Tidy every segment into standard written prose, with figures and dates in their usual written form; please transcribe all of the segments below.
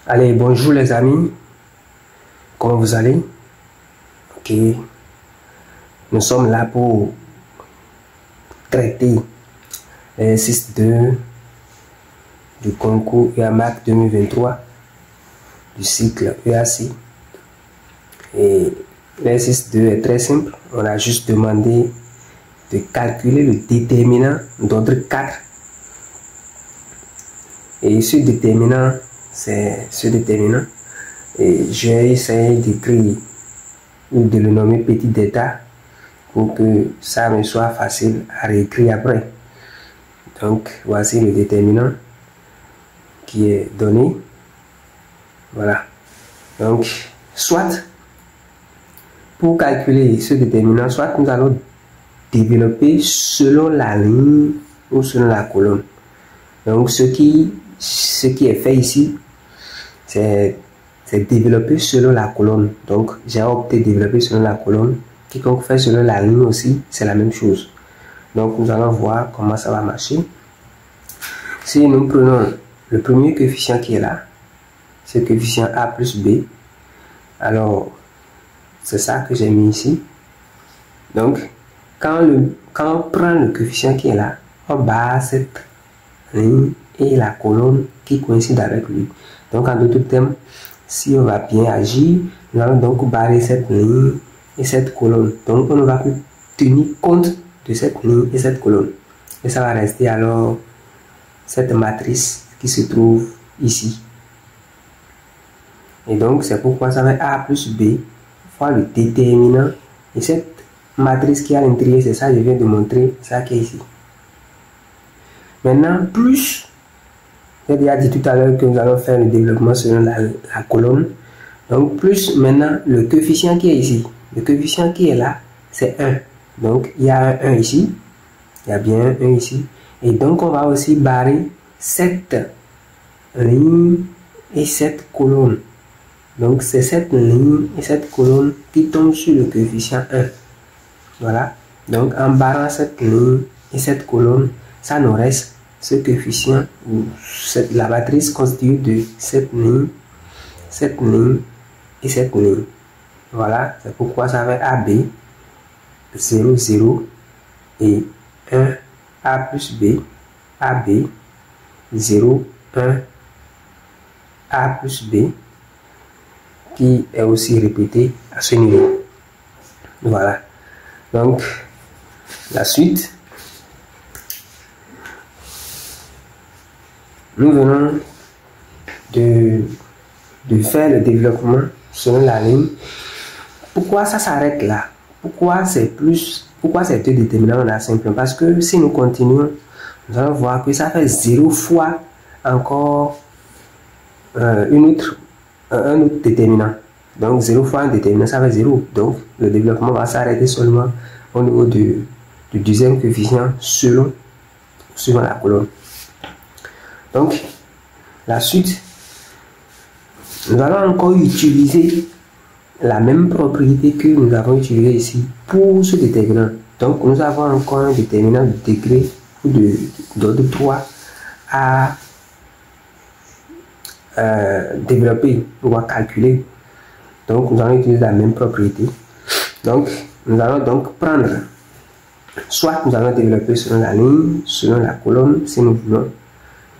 Allez, bonjour les amis, comment vous allez? Ok, nous sommes là pour traiter l'exercice 2 du concours UAMAC 2023 du cycle EAC. Et l'exercice 2 est très simple, on a juste demandé de calculer le déterminant d'ordre 4. Et ce déterminant, et j'ai essayé d'écrire ou de le nommer petit d'état pour que ça me soit facile à réécrire après. Donc voici le déterminant qui est donné. Voilà. Donc soit pour calculer ce déterminant, soit nous allons développer selon la ligne ou selon la colonne. Donc ce qui est fait ici, c'est développer selon la colonne. Donc j'ai opté développer selon la colonne. Quiconque fait selon la ligne aussi, c'est la même chose. Donc nous allons voir comment ça va marcher. Si nous prenons le premier coefficient qui est là, c'est le coefficient A plus B. Alors c'est ça que j'ai mis ici. Donc quand on prend le coefficient qui est là, on barre cette ligne et la colonne qui coïncide avec lui. Donc en d'autres termes, si on va bien agir, nous allons donc barrer cette ligne et cette colonne. Donc on ne va plus tenir compte de cette ligne et cette colonne. Et ça va rester alors cette matrice qui se trouve ici. Et donc c'est pourquoi ça va être A plus B fois le déterminant. Et cette matrice qui est à l'intérieur, c'est ça, je viens de montrer, ça qui est ici. Maintenant, plus, j'ai déjà dit tout à l'heure que nous allons faire le développement selon la colonne. Donc, plus maintenant le coefficient qui est ici. Le coefficient qui est là, c'est 1. Donc, il y a un 1 ici. Il y a bien un 1 ici. Et donc, on va aussi barrer cette ligne et cette colonne. Donc, c'est cette ligne et cette colonne qui tombent sur le coefficient 1. Voilà. Donc, en barrant cette ligne et cette colonne, ça nous reste ce coefficient ou la matrice constituée de cette ligne et cette ligne. Voilà, c'est pourquoi ça va être AB 0, 0 et 1 A plus B, AB 0, 1 A plus B, qui est aussi répété à ce niveau. Voilà. Donc, la suite, nous venons de faire le développement selon la ligne. Pourquoi ça s'arrête là? Pourquoi c'est deux déterminants là simple? Parce que si nous continuons, nous allons voir que ça fait 0 fois encore un autre déterminant. Donc 0 fois un déterminant, ça fait 0. Donc le développement va s'arrêter seulement au niveau du deuxième coefficient selon la colonne. Donc la suite, nous allons encore utiliser la même propriété que nous avons utilisée ici pour ce déterminant. Donc nous avons encore un déterminant de degré ou d'ordre 3 à développer ou à calculer. Donc nous allons utiliser la même propriété. Donc nous allons donc prendre, soit nous allons développer selon la ligne, selon la colonne si nous voulons.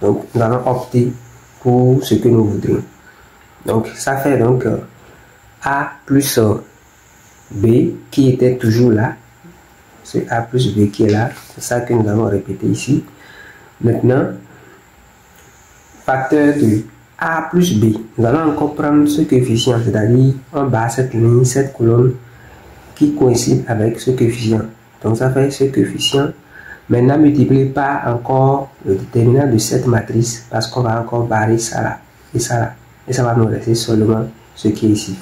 Donc nous allons opter pour ce que nous voudrions. Donc ça fait donc A plus B qui était toujours là. C'est A plus B qui est là. C'est ça que nous allons répéter ici. Maintenant, facteur de A plus B. Nous allons encore prendre ce coefficient, c'est-à-dire on barre cette ligne, cette colonne qui coïncide avec ce coefficient. Donc ça fait ce coefficient. Maintenant, multiplié par encore le déterminant de cette matrice parce qu'on va encore barrer ça là et ça là. Et ça va nous rester seulement ce qui est ici.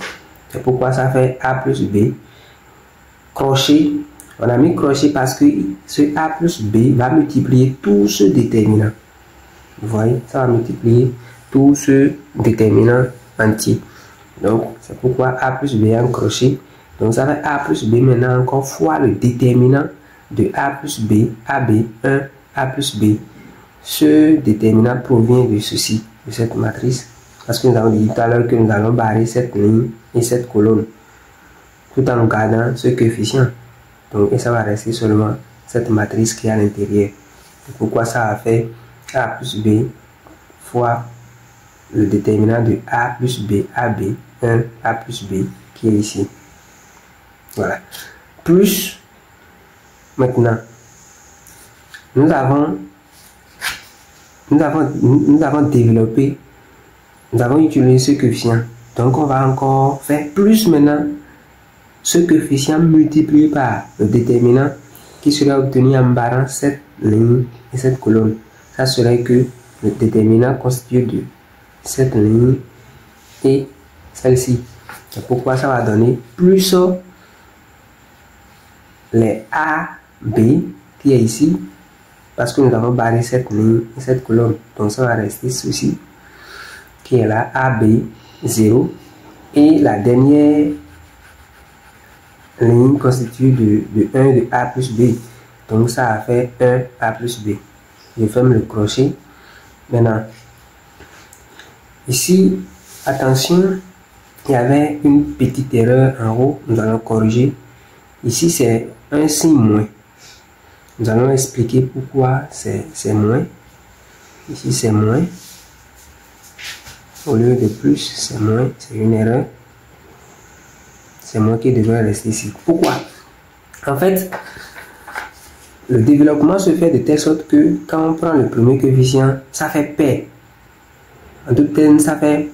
C'est pourquoi ça fait A plus B. Crochet. On a mis crochet parce que ce A plus B va multiplier tout ce déterminant. Vous voyez, ça va multiplier tout ce déterminant entier. Donc, c'est pourquoi A plus B en crochet. Donc, ça fait A plus B maintenant encore fois le déterminant de A plus B, AB, 1, A plus B. Ce déterminant provient de ceci, de cette matrice. Parce que nous avons dit tout à l'heure que nous allons barrer cette ligne et cette colonne, tout en gardant ce coefficient. Donc, et ça va rester seulement cette matrice qui est à l'intérieur. Pourquoi ça va faire A plus B fois le déterminant de A plus B, AB, 1, A plus B, qui est ici. Voilà. Plus, maintenant, nous avons développé, nous avons utilisé ce coefficient. Donc, on va encore faire plus maintenant ce coefficient multiplié par le déterminant qui sera obtenu en barrant cette ligne et cette colonne. Ça serait que le déterminant constitué de cette ligne et celle-ci. C'est pourquoi ça va donner plus les A, B qui est ici, parce que nous avons barré cette ligne et cette colonne. Donc ça va rester ceci qui est là, AB 0, et la dernière ligne constituée de 1 de A plus B. Donc ça va faire 1 A plus B. Je ferme le crochet. Maintenant, ici, attention, il y avait une petite erreur en haut, nous allons corriger. Ici, c'est un signe moins. Nous allons expliquer pourquoi c'est moins. Ici, c'est moins. Au lieu de plus, c'est moins. C'est une erreur. C'est moins qui devrait rester ici. Pourquoi? En fait, le développement se fait de telle sorte que quand on prend le premier coefficient, ça fait pair. En d'autres termes, ça fait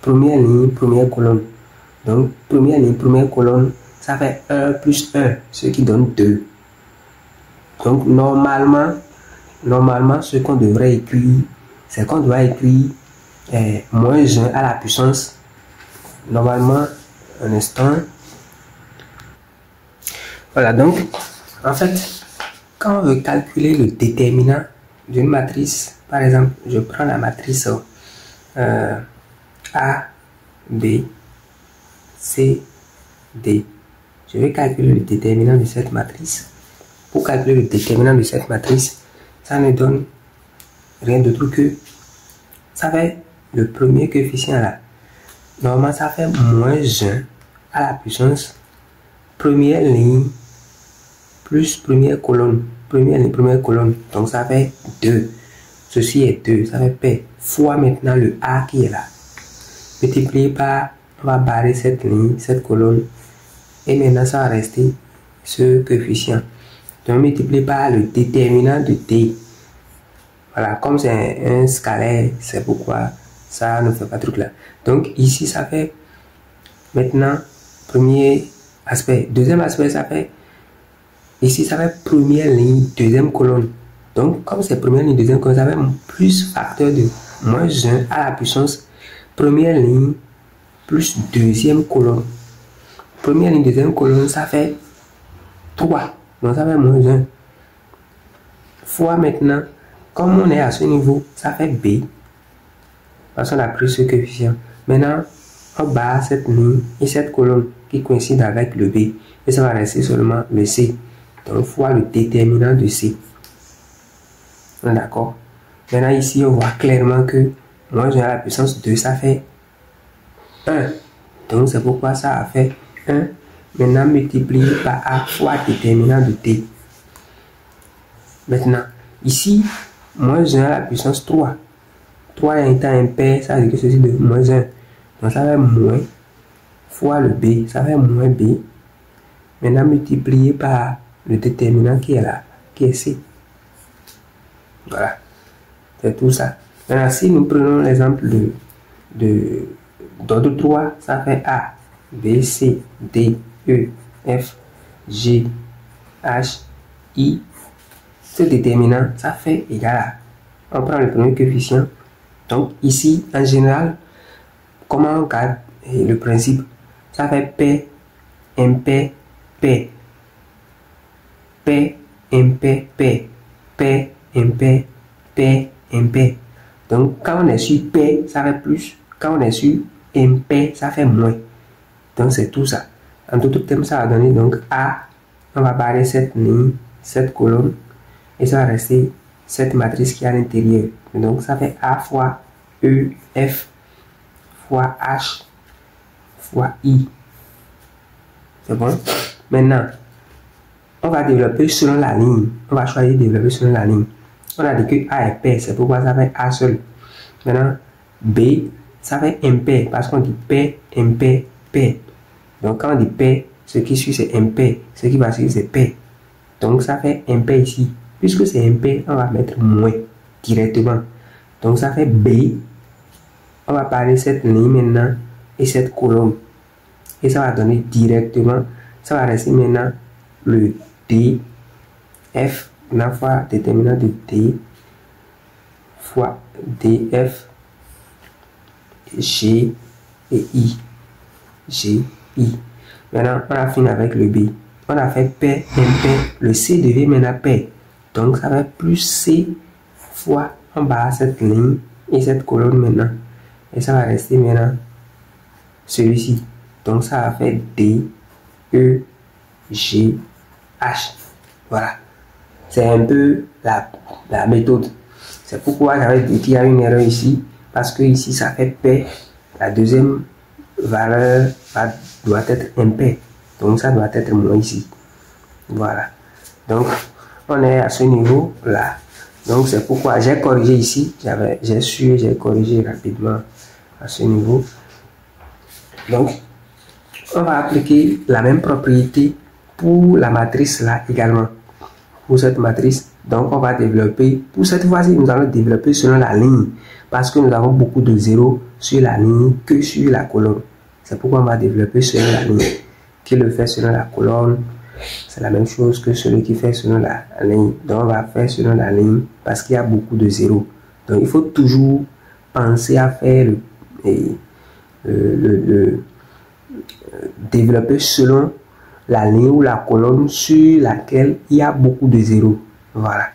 première ligne, première colonne. Donc, première ligne, première colonne, ça fait 1 plus 1, ce qui donne 2. Donc, normalement, ce qu'on devrait écrire, c'est qu'on doit écrire moins 1 à la puissance. Normalement, un instant. Voilà, donc, en fait, quand on veut calculer le déterminant d'une matrice, par exemple, je prends la matrice A, B, C, D. Je vais calculer le déterminant de cette matrice. Pour calculer le déterminant de cette matrice, ça ne donne rien d'autre que ça fait le premier coefficient là. Normalement, ça fait moins 1 à la puissance première ligne plus première colonne. Première ligne, première colonne. Donc, ça fait 2. Ceci est 2. Ça fait P fois maintenant le A qui est là. Multiplié par, on va barrer cette ligne, cette colonne. Et maintenant, ça va rester ce coefficient. Donc, multiplié par le déterminant de D. Voilà, comme c'est un scalaire, c'est pourquoi ça ne fait pas truc là. Donc, ici, ça fait maintenant premier aspect. Deuxième aspect, ça fait ici, ça fait première ligne, deuxième colonne. Donc, comme c'est première ligne, deuxième colonne, ça fait plus facteur de moins 1 à la puissance première ligne plus deuxième colonne. Première ligne, deuxième colonne, ça fait 3. Donc, ça fait moins 1. Fois maintenant, comme on est à ce niveau, ça fait B. Parce qu'on a pris ce coefficient. Maintenant, on barre cette ligne et cette colonne qui coïncide avec le B. Et ça va rester seulement le C. Donc, fois le déterminant de C. D'accord. Maintenant, ici, on voit clairement que moins 1 à la puissance 2, ça fait 1. Donc, c'est pourquoi ça a fait 1. Maintenant, multiplié par A fois déterminant de T. Maintenant, ici, moins 1 à la puissance 3. 3 étant impair, ça veut dire que ceci de moins 1. Donc, ça fait moins fois le B. Ça fait moins B. Maintenant, multiplié par le déterminant qui est là, qui est C. Voilà. C'est tout ça. Maintenant, si nous prenons l'exemple d'ordre 3, ça fait A, B, C, D, E, F, G, H, I. Ce déterminant, ça fait égal à. On prend le premier coefficient. Donc, ici, en général, comment on garde le principe? Ça fait P, MP, P. P, MP, P. P, MP, P, MP. Donc, quand on est sur P, ça fait plus. Quand on est sur MP, ça fait moins. Donc, c'est tout ça. En d'autres termes, ça va donner donc A. On va barrer cette ligne, cette colonne. Et ça va rester cette matrice qui est à l'intérieur. Donc, ça fait A fois E, F, fois H fois I. C'est bon? Maintenant, on va développer selon la ligne. On va choisir développer selon la ligne. On a dit que A est pair, c'est pourquoi ça fait A seul. Maintenant, B, ça fait impair, parce qu'on dit pair, impair, pair. Donc, quand on dit pair, ce qui suit c'est impair, ce qui va suivre c'est pair. Donc, ça fait impair ici. Puisque c'est impair, on va mettre moins directement. Donc, ça fait B. On va parler cette ligne maintenant et cette colonne. Et ça va donner directement, ça va rester maintenant le D, F, la fois déterminant de D fois DF, G et I. G, I. Maintenant, on a fini avec le B. On a fait pair, impair. Le C devient maintenant pair. Donc, ça va être plus C fois en bas cette ligne et cette colonne maintenant. Et ça va rester maintenant celui-ci. Donc, ça va faire D, E, G, H. Voilà. C'est un peu la méthode. C'est pourquoi j'avais dit qu'il y a une erreur ici. Parce que ici, ça fait pair. La deuxième valeur doit être impair. Donc, ça doit être moins ici. Voilà. Donc, on est à ce niveau-là. Donc, c'est pourquoi j'ai corrigé ici. J'ai corrigé rapidement à ce niveau. Donc, on va appliquer la même propriété pour la matrice là également. Pour cette matrice, donc on va développer, pour cette fois-ci, nous allons développer selon la ligne. Parce que nous avons beaucoup de zéros sur la ligne que sur la colonne. C'est pourquoi on va développer selon la ligne. Qui le fait selon la colonne, c'est la même chose que celui qui fait selon la ligne. Donc on va faire selon la ligne parce qu'il y a beaucoup de zéros. Donc il faut toujours penser à faire développer selon la ligne ou la colonne sur laquelle il y a beaucoup de zéros. Voilà.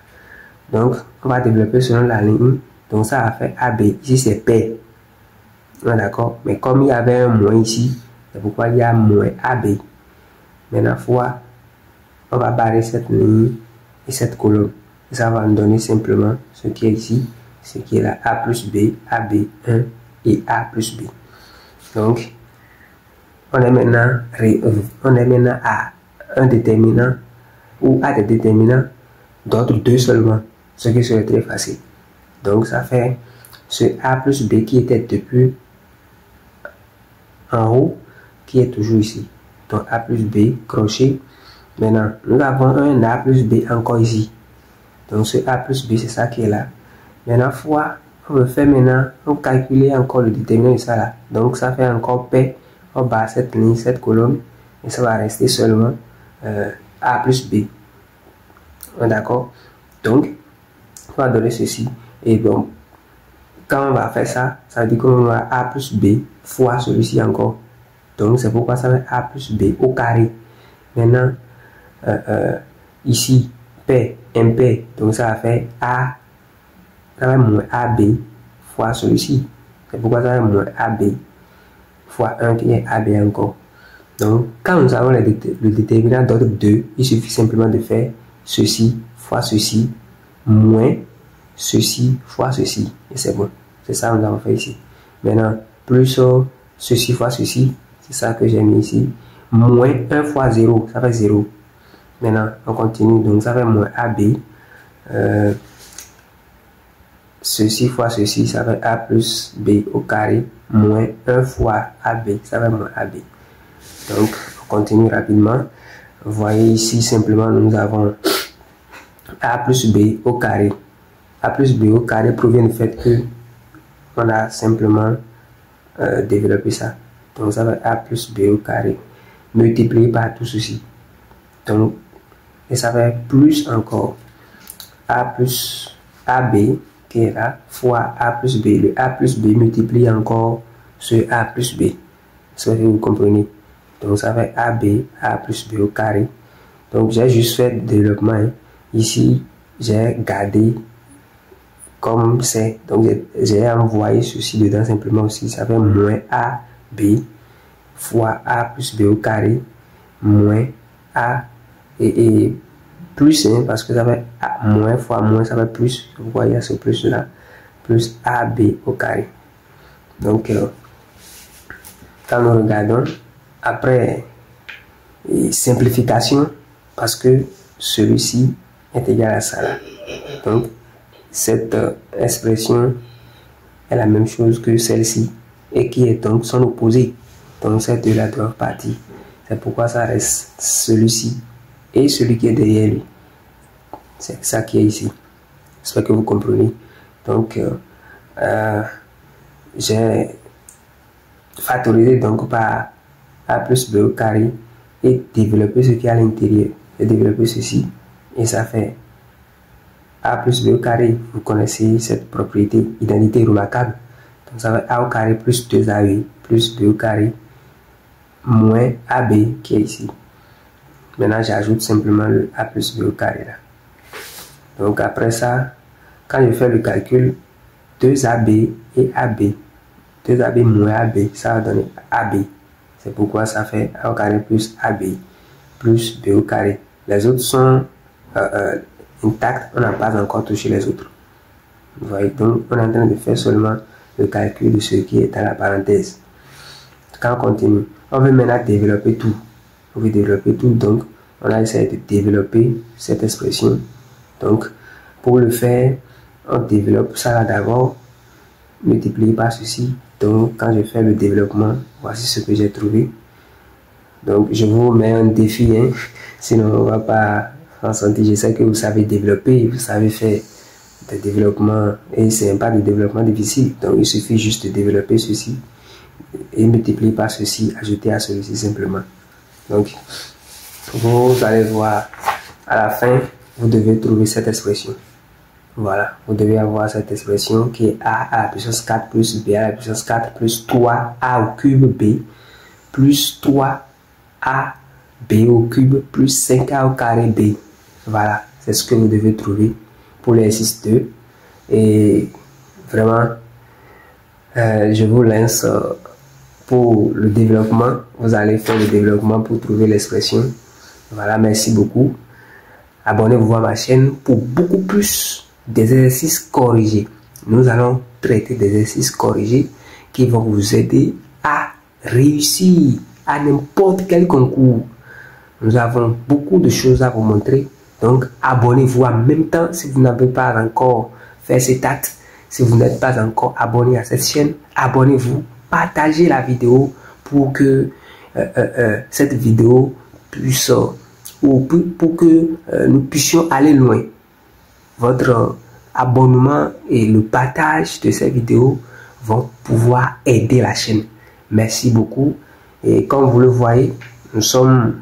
Donc, on va développer selon la ligne. Donc, ça va faire AB. Ici, c'est pair. D'accord. Mais comme il y avait un moins ici, c'est pourquoi il y a moins AB. Maintenant, fois, on va barrer cette ligne et cette colonne. Et ça va nous donner simplement ce qui est ici, ce qui est là, A plus B, AB1 et A plus B. Donc, on est maintenant à un déterminant ou à des déterminants d'autres deux seulement, ce qui serait très facile. Donc, ça fait ce A plus B qui était depuis en haut, qui est toujours ici. Donc, A plus B, crochet. Maintenant, nous avons un A plus B encore ici. Donc, ce A plus B, c'est ça qui est là. Maintenant, fois, on veut faire maintenant, on calculer encore le déterminant de ça là. Donc, ça fait encore P. On bat cette ligne, cette colonne, et ça va rester seulement A plus B. D'accord? Donc, on va donner ceci. Et bon, quand on va faire ça, ça veut dire qu'on va A plus B fois celui-ci encore. Donc, c'est pourquoi ça va être A plus B au carré. Maintenant, ici, P, impair. Donc, ça va faire A, ça va être moins AB fois celui-ci. C'est pourquoi ça va être moins AB fois 1 qui est AB encore. Donc, quand nous avons le déterminant d'ordre 2, il suffit simplement de faire ceci fois ceci, moins ceci fois ceci. Et c'est bon. C'est ça que nous avons fait ici. Maintenant, plus ceci fois ceci, c'est ça que j'ai mis ici. Moins 1 fois 0, ça fait 0. Maintenant, on continue. Donc, ça fait moins AB. Ceci fois ceci, ça fait A plus B au carré, moins 1 fois AB, ça fait moins AB. Donc, on continue rapidement. Vous voyez ici, simplement, nous avons A plus B au carré. A plus B au carré provient du fait que on a simplement développé ça. Donc, ça va être A plus B au carré, multiplié par tout ceci. Donc, et ça va être plus encore A plus AB, qui est là, fois A plus B. Le A plus B multiplie encore ce A plus B. C'est ce que vous comprenez. Donc, ça fait AB, A plus B au carré. Donc, j'ai juste fait le développement. Hein. Ici, j'ai gardé comme c'est. Donc, j'ai envoyé ceci dedans simplement aussi. Ça fait moins AB fois A plus B au carré, moins A et plus, hein, parce que ça fait A, moins fois moins, ça fait plus. Vous voyez ce plus là, plus AB au carré. Donc, quand nous regardons, après simplification, parce que celui-ci est égal à ça là. Donc, cette expression est la même chose que celle-ci, et qui est donc son opposé. Donc, ces deux-là doivent partir. C'est pourquoi ça reste celui-ci et celui qui est derrière lui. C'est ça qui est ici. J'espère que vous comprenez. Donc, j'ai factorisé donc par A plus B au carré et développer ce qui est à l'intérieur. J'ai développé ceci et ça fait A plus B au carré. Vous connaissez cette propriété, identité remarquable. Donc, ça fait A au carré plus 2AB plus B au carré moins AB qui est ici. Maintenant, j'ajoute simplement le A plus B au carré là. Donc, après ça, quand je fais le calcul, 2AB et AB, 2AB moins AB, ça va donner AB. C'est pourquoi ça fait A au carré plus AB plus B au carré. Les autres sont intacts, on n'a pas encore touché les autres. Vous voyez, donc on est en train de faire seulement le calcul de ce qui est dans la parenthèse. Quand on continue, on veut maintenant développer tout. On veut développer tout, donc on a essayé de développer cette expression. Donc, pour le faire, on développe ça là d'abord, multiplié par ceci. Donc, quand je fais le développement, voici ce que j'ai trouvé. Donc, je vous mets un défi, hein. Sinon on ne va pas en sortir. Je sais que vous savez développer, vous savez faire des développements, et c'est pas de développement difficile. Donc, il suffit juste de développer ceci et multiplier par ceci, ajouter à celui-ci simplement. Donc, vous allez voir à la fin, vous devez trouver cette expression. Voilà, vous devez avoir cette expression qui est A à la puissance 4 plus B à la puissance 4 plus 3A au cube B plus 3A B au cube plus 5A au carré B. Voilà, c'est ce que vous devez trouver pour l'exercice 2. Et vraiment, je vous lance pour le développement. Vous allez faire le développement pour trouver l'expression. Voilà, merci beaucoup. Abonnez-vous à ma chaîne pour beaucoup plus d'exercices corrigés. Nous allons traiter des exercices corrigés qui vont vous aider à réussir à n'importe quel concours. Nous avons beaucoup de choses à vous montrer. Donc, abonnez-vous en même temps si vous n'avez pas encore fait cet acte. Si vous n'êtes pas encore abonné à cette chaîne, abonnez-vous. Partagez la vidéo pour que cette vidéo puisse, pour que nous puissions aller loin. Votre abonnement et le partage de ces vidéos vont pouvoir aider la chaîne. Merci beaucoup. Et comme vous le voyez, nous sommes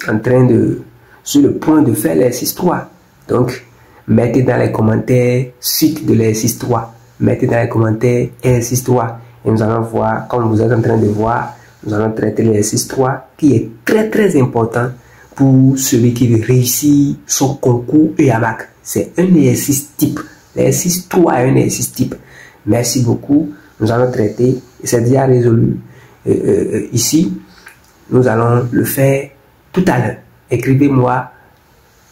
en train de, sur le point de faire l'exercice 3. Donc, mettez dans les commentaires suite de l'exercice 3. Mettez dans les commentaires exercice 3. Et nous allons voir, comme vous êtes en train de voir, nous allons traiter l'exercice 3 qui est très important pour celui qui veut réussir son concours EAMAC. C'est un exercice type. L'exercice 3 est un exercice type. Merci beaucoup. Nous allons traiter, c'est déjà résolu ici. Nous allons le faire tout à l'heure. Écrivez-moi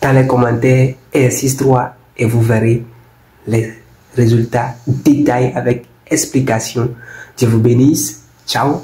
dans les commentaires exercice 3 et vous verrez les résultats détaillés avec explication. Dieu vous bénisse. Ciao.